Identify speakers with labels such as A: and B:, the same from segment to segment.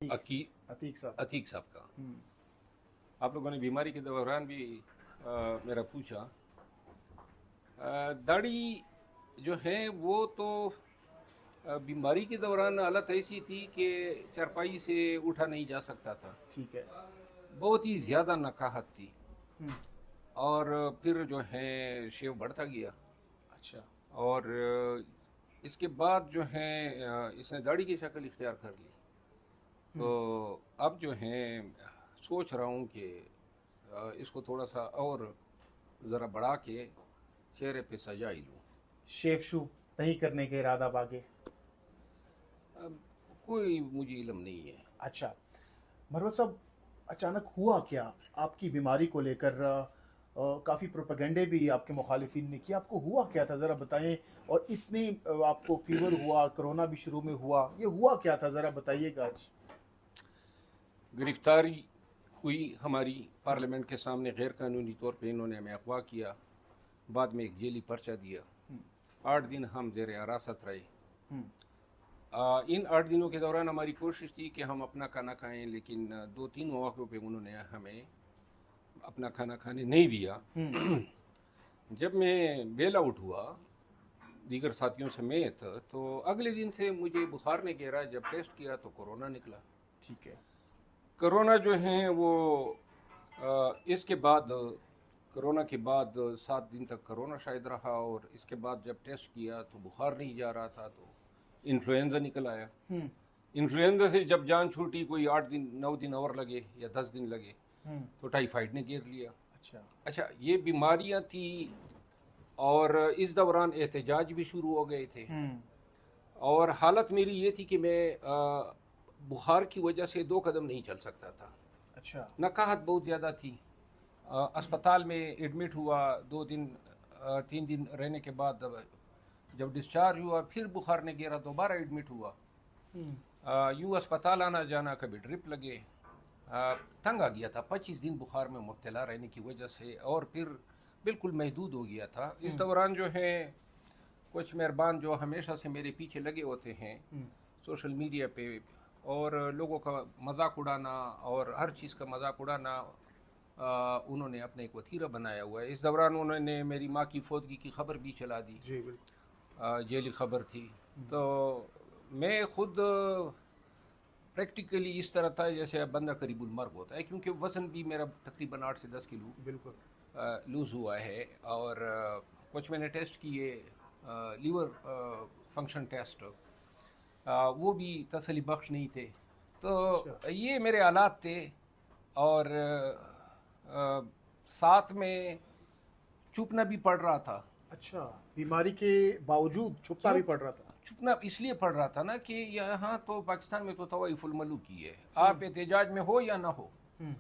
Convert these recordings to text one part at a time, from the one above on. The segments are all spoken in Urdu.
A: عتیق صاحب
B: عتیق صاحب کا آپ لوگوں نے بیماری کے دوران بھی میرا پوچھا. داڑھی جو ہے وہ تو بیماری کے دوران حالت ایسی تھی کہ چارپائی سے اٹھا نہیں جا سکتا تھا.
A: ٹھیک ہے.
B: بہت ہی زیادہ نقاہت تھی
A: ہم،
B: اور پھر جو ہے شیو بڑھتا گیا
A: اچھا.
B: اور اس کے بعد جو ہے اس نے داڑھی کی شکل اختیار کر لی. تو اب جو ہے سوچ رہا ہوں کہ اس کو تھوڑا سا اور ذرا بڑھا کے چہرے پہ سجا ہی لوں.
A: شیف شو نہیں کرنے کے ارادہ باغے.
B: اب کوئی مجھے علم نہیں ہے.
A: اچھا مروت صاحب، اچانک ہوا کیا آپ کی بیماری کو لے کر؟ کافی پروپیگنڈے بھی آپ کے مخالفین نے کیا. آپ کو ہوا کیا تھا ذرا بتائیں. اور اتنی آپ کو فیور ہوا، کرونا بھی شروع میں ہوا، یہ ہوا کیا تھا ذرا بتائیے گا آج.
B: گرفتاری ہوئی ہماری پارلیمنٹ کے سامنے، غیر قانونی طور پہ انہوں نے ہمیں اغوا کیا، بعد میں ایک جیلی پرچہ دیا. 8 دن ہم زیر حراست رہے.
A: ہم،
B: ان 8 دنوں کے دوران ہماری کوشش تھی کہ ہم اپنا کھانا کھائیں، لیکن 2-3 مواقع پہ انہوں نے ہمیں اپنا کھانا کھانے نہیں دیا.
A: ہم،
B: جب میں بیل آؤٹ ہوا دیگر ساتھیوں سمیت تو اگلے دن سے مجھے بخار نے گھیرا. جب ٹیسٹ کیا تو کورونا نکلا.
A: ٹھیک ہے.
B: کرونا جو ہیں وہ اس کے بعد کرونا کے بعد 7 دن تک کرونا شاید رہا، اور اس کے بعد جب ٹیسٹ کیا تو بخار نہیں جا رہا تھا تو انفلوئنزا نکل آیا.
A: ہم،
B: انفلوئنزا سے جب جان چھوٹی، کوئی 8 دن 9 دن اور لگے یا 10 دن لگے
A: ہم،
B: تو ٹائیفائڈ نے گھیر لیا.
A: اچھا.
B: اچھا، یہ بیماریاں تھیں اور اس دوران احتجاج بھی شروع ہو گئے تھے.
A: ہم،
B: اور حالت میری یہ تھی کہ میں بخار کی وجہ سے 2 قدم نہیں چل سکتا تھا.
A: اچھا.
B: نقاہت بہت زیادہ تھی. اسپتال میں ایڈمٹ ہوا. 2 دن 3 دن رہنے کے بعد جب ڈسچارج ہوا پھر بخار نے گھیرا، دوبارہ ایڈمٹ ہوا.
A: ہم،
B: یوں اسپتال آنا جانا، کبھی ڈرپ لگے. تنگ آ گیا تھا 25 دن بخار میں مبتلا رہنے کی وجہ سے، اور پھر بالکل محدود ہو گیا تھا. اس دوران جو ہے کچھ مہربان جو ہمیشہ سے میرے پیچھے لگے ہوتے ہیں
A: ہم،
B: سوشل میڈیا پہ، اور لوگوں کا مذاق اڑانا اور ہر چیز کا مذاق اڑانا، انہوں نے اپنے ایک وتیرہ بنایا ہوا ہے. اس دوران انہوں نے میری ماں کی فوتگی کی خبر بھی چلا دی.
A: جی بالکل.
B: جیلی خبر تھی. تو میں خود پریکٹیکلی اس طرح تھا جیسے بندہ قریب المرگ ہوتا ہے، کیونکہ وزن بھی میرا تقریباً 8 سے 10 کلو
A: بالکل.
B: لوز ہوا ہے. اور کچھ میں نے ٹیسٹ کیے، لیور فنکشن ٹیسٹ، وہ بھی تسلی بخش نہیں تھے. تو یہ میرے حالات تھے. اور ساتھ میں چھپنا بھی پڑ رہا تھا.
A: اچھا، بیماری کے باوجود چھپنا بھی پڑ رہا تھا.
B: چھپنا اس لیے پڑ رہا تھا نا کہ یہاں تو پاکستان میں تو طوائف الملوک کی ہے، آپ احتجاج میں ہو یا نہ ہو،
A: ہم،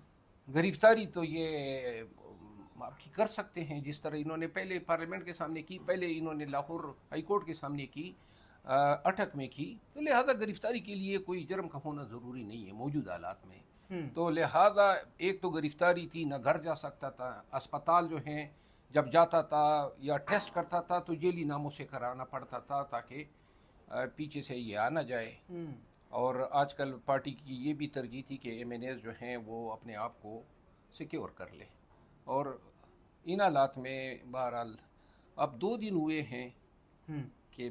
B: گرفتاری تو یہ آپ کی کر سکتے ہیں. جس طرح انہوں نے پہلے پارلیمنٹ کے سامنے کی، پہلے انہوں نے لاہور ہائی کورٹ کے سامنے کی، اٹک میں کی. تو لہذا گرفتاری کے لیے کوئی جرم کا ہونا ضروری نہیں ہے موجودہ حالات میں.
A: ہم،
B: تو لہذا ایک تو گرفتاری تھی، نہ گھر جا سکتا تھا. اسپتال جو ہیں جب جاتا تھا یا ٹیسٹ کرتا تھا تو جیلی ناموں سے کرانا پڑتا تھا تاکہ پیچھے سے یہ آ نہ جائے.
A: ہم،
B: اور آج کل پارٹی کی یہ بھی ترجیح تھی کہ ایم این ایز جو ہیں وہ اپنے آپ کو سیکیور کر لیں. اور ان حالات میں بہرحال اب 2 دن ہوئے ہیں
A: ہم،
B: کہ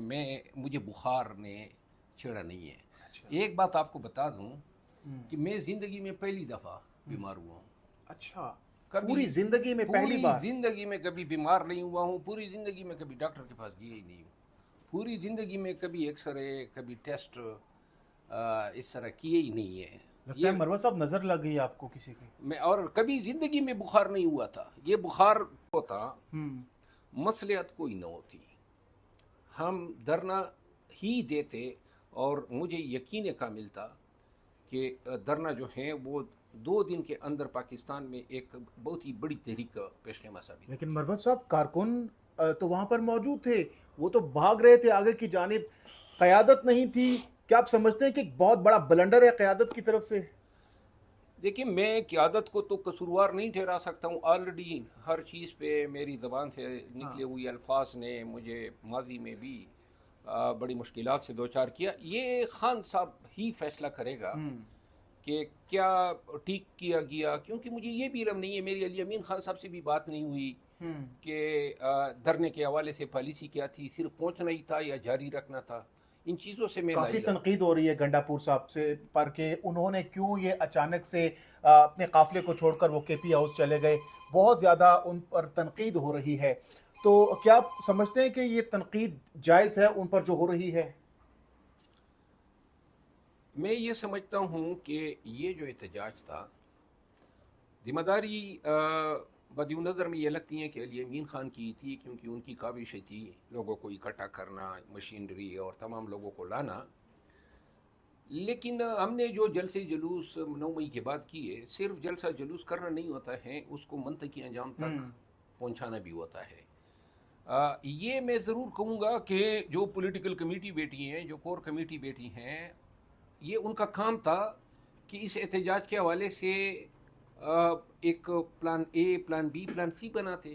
B: مجھے بخار نے چھیڑا نہیں ہے.
A: اچھا.
B: ایک بات آپ کو بتا دوں
A: ہم،
B: کہ میں زندگی میں پہلی دفعہ بیمار ہوا ہوں.
A: اچھا.
B: کبھی
A: پوری زندگی میں پہلی
B: پوری
A: بار؟
B: زندگی میں کبھی بیمار نہیں ہوا ہوں. پوری زندگی میں کبھی ڈاکٹر کے پاس گیا ہی نہیں ہوں. پوری زندگی میں کبھی ایکس رے، کبھی ٹیسٹ اس طرح کیے ہی نہیں ہے.
A: لگتا ہے مروت صاحب نظر لگ گئی آپ کو کسی کی.
B: میں اور کبھی زندگی میں بخار نہیں ہوا تھا. یہ بخار ہوتا
A: ہم،
B: مصلحت کوئی نہ ہوتی، ہم دھرنا ہی دیتے. اور مجھے یقین کامل تھا کہ دھرنا جو ہیں وہ 2 دن کے اندر پاکستان میں ایک بہت ہی بڑی تحریک کا پیش نما ثابت.
A: لیکن مروت صاحب کارکن تو وہاں پر موجود تھے، وہ تو بھاگ رہے تھے آگے کی جانب. قیادت نہیں تھی. کیا آپ سمجھتے ہیں کہ ایک بہت بڑا بلنڈر ہے قیادت کی طرف سے؟
B: دیکھیں، میں قیادت کو تو قصوروار نہیں ٹھہرا سکتا ہوں. آلریڈی ہر چیز پہ میری زبان سے نکلے ہوئی الفاظ نے مجھے ماضی میں بھی بڑی مشکلات سے دوچار کیا. یہ خان صاحب ہی فیصلہ کرے گا کہ کیا ٹھیک کیا گیا، کیونکہ مجھے یہ بھی علم نہیں ہے، میری علی امین خان صاحب سے بھی بات نہیں ہوئی کہ دھرنے کے حوالے سے پالیسی کیا تھی، صرف پہنچنا ہی تھا یا جاری رکھنا تھا، ان چیزوں سے میں
A: کافی
B: لاعلم ہوں۔
A: تنقید ہو رہی ہے گنڈا پور صاحب سے پر کہ انہوں نے کیوں یہ اچانک سے اپنے قافلے کو چھوڑ کر وہ کے پی ہاؤس چلے گئے، بہت زیادہ ان پر تنقید ہو رہی ہے، تو کیا آپ سمجھتے ہیں کہ یہ تنقید جائز ہے ان پر جو ہو رہی ہے؟
B: میں یہ سمجھتا ہوں کہ یہ جو احتجاج تھا، ذمہ داری بدیو نظر میں یہ لگتی ہیں کہ علی امین خان کی تھی، کیونکہ ان کی کاوشیں تھی لوگوں کو اکٹھا کرنا، مشینری اور تمام لوگوں کو لانا، لیکن ہم نے جو جلسے جلوس 9 مئی کے بعد کیے، صرف جلسہ جلوس کرنا نہیں ہوتا ہے، اس کو منطقی انجام تک پہنچانا بھی ہوتا ہے۔ یہ میں ضرور کہوں گا کہ جو پولیٹیکل کمیٹی بیٹھی ہیں، جو کور کمیٹی بیٹھی ہیں، یہ ان کا کام تھا کہ اس احتجاج کے حوالے سے ایک plan a, plan be, plan سی بناتے۔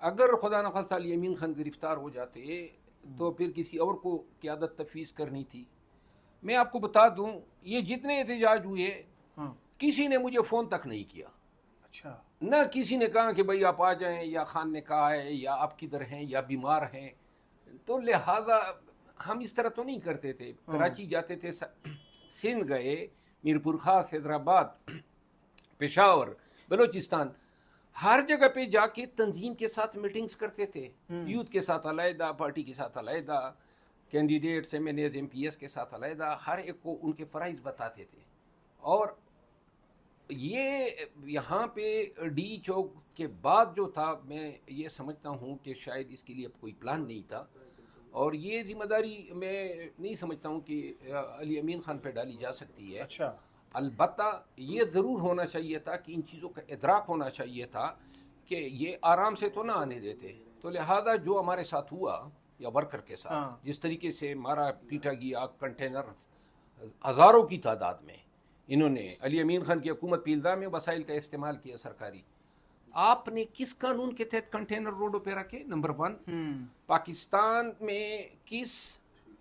B: اگر خدا نخواستہ علی امین خان گرفتار ہو جاتے تو پھر کسی اور کو قیادت تفویض کرنی تھی۔ میں آپ کو بتا دوں، یہ جتنے احتجاج ہوئے کسی نے مجھے فون تک نہیں کیا،
A: اچھا،
B: نہ کسی نے کہا کہ بھائی آپ آ جائیں، یا خان نے کہا ہے، یا آپ کدھر ہیں، یا بیمار ہیں، تو لہذا ہم اس طرح تو نہیں کرتے تھے۔ کراچی جاتے تھے، سندھ گئے، میر پور خاص، حیدرآباد، پشاور، بلوچستان، ہر جگہ پہ جا کے تنظیم کے ساتھ میٹنگز کرتے تھے، یوتھ کے ساتھ علیحدہ، پارٹی کے ساتھ علیحدہ، candidates, M N As, M P S کے ساتھ علیحدہ، ہر ایک کو ان کے فرائض بتاتے تھے۔ اور یہ یہاں پہ ڈی چوک کے بعد جو تھا، میں یہ سمجھتا ہوں کہ شاید اس کے لیے اب کوئی پلان نہیں تھا، اور یہ ذمہ داری میں نہیں سمجھتا ہوں کہ علی امین خان پہ ڈالی جا سکتی ہے۔
A: اچھا،
B: البتہ یہ ضرور ہونا چاہیے تھا کہ ان چیزوں کا ادراک ہونا چاہیے تھا کہ یہ آرام سے تو نہ آنے دیتے، تو لہذا جو ہمارے ساتھ ہوا، یا ورکر کے ساتھ جس طریقے سے مارا پیٹا گیا، کنٹینر ہزاروں کی تعداد میں، انہوں نے علی امین خان کی حکومت پہ الزام وسائل کا استعمال کیا سرکاری۔ آپ نے کس قانون کے تحت کنٹینر روڈوں پہ رکھے؟ نمبر 1، پاکستان میں کس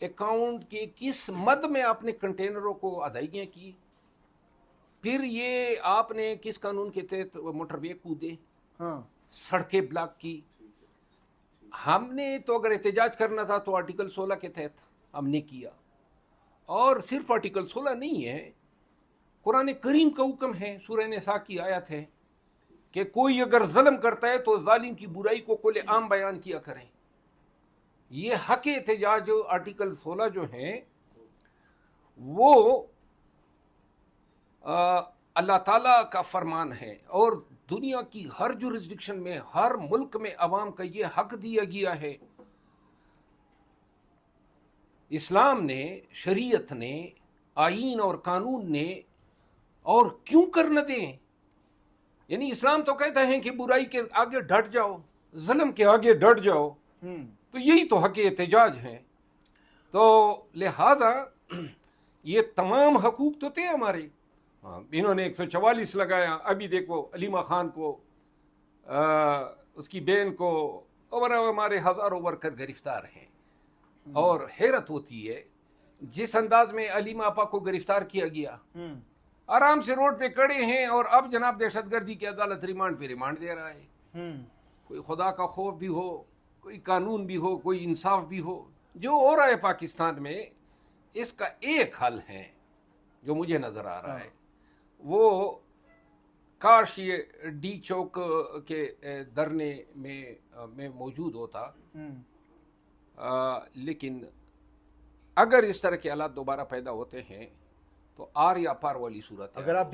B: اکاؤنٹ کے کس مد میں آپ نے کنٹینروں کو ادائیگیاں کی؟ پھر یہ آپ نے کس قانون کے تحت موٹر وے کودے، سڑکیں بلاک کی؟ ہم نے تو اگر احتجاج کرنا تھا تو آرٹیکل 16 کے تحت ہم نے کیا، اور صرف آرٹیکل 16 نہیں ہے، قرآن کریم کا حکم ہے، سورہ نساء کی آیت ہے کہ کوئی اگر ظلم کرتا ہے تو ظالم کی برائی کو کل عام بیان کیا کریں۔ یہ حق احتجاج آرٹیکل 16 جو ہیں وہ اللہ تعالیٰ کا فرمان ہے، اور دنیا کی ہر جورسڈکشن میں، ہر ملک میں عوام کا یہ حق دیا گیا ہے۔ اسلام نے، شریعت نے، آئین اور قانون نے، اور کیوں کر نہ دیں؟ یعنی اسلام تو کہتا ہے کہ برائی کے آگے ڈٹ جاؤ، ظلم کے آگے ڈٹ جاؤ، تو یہی تو حق احتجاج ہے۔ تو لہذا یہ تمام حقوق تو تھے ہمارے، انہوں نے 144 لگایا، ابھی دیکھو علیمہ خان کو، اس کی بہن کو، اور ہمارے ہزاروں ورکر گرفتار ہیں۔ اور حیرت ہوتی ہے جس انداز میں علیمہ آپا کو گرفتار کیا گیا، آرام سے روڈ پہ کھڑے ہیں، اور اب جناب دہشت گردی کی عدالت ریمانڈ پہ ریمانڈ دے رہا ہے۔ کوئی خدا کا خوف بھی ہو، کوئی قانون بھی ہو، کوئی انصاف بھی ہو۔ جو ہو رہا ہے پاکستان میں، اس کا ایک حل ہے جو مجھے نظر آ رہا ہے، وہ کاش یہ ڈی چوک کے دھرنے میں موجود ہوتا، لیکن اگر اس طرح کے حالات دوبارہ پیدا ہوتے ہیں تو آر یا پار والی صورت ہے۔
A: اگر آپ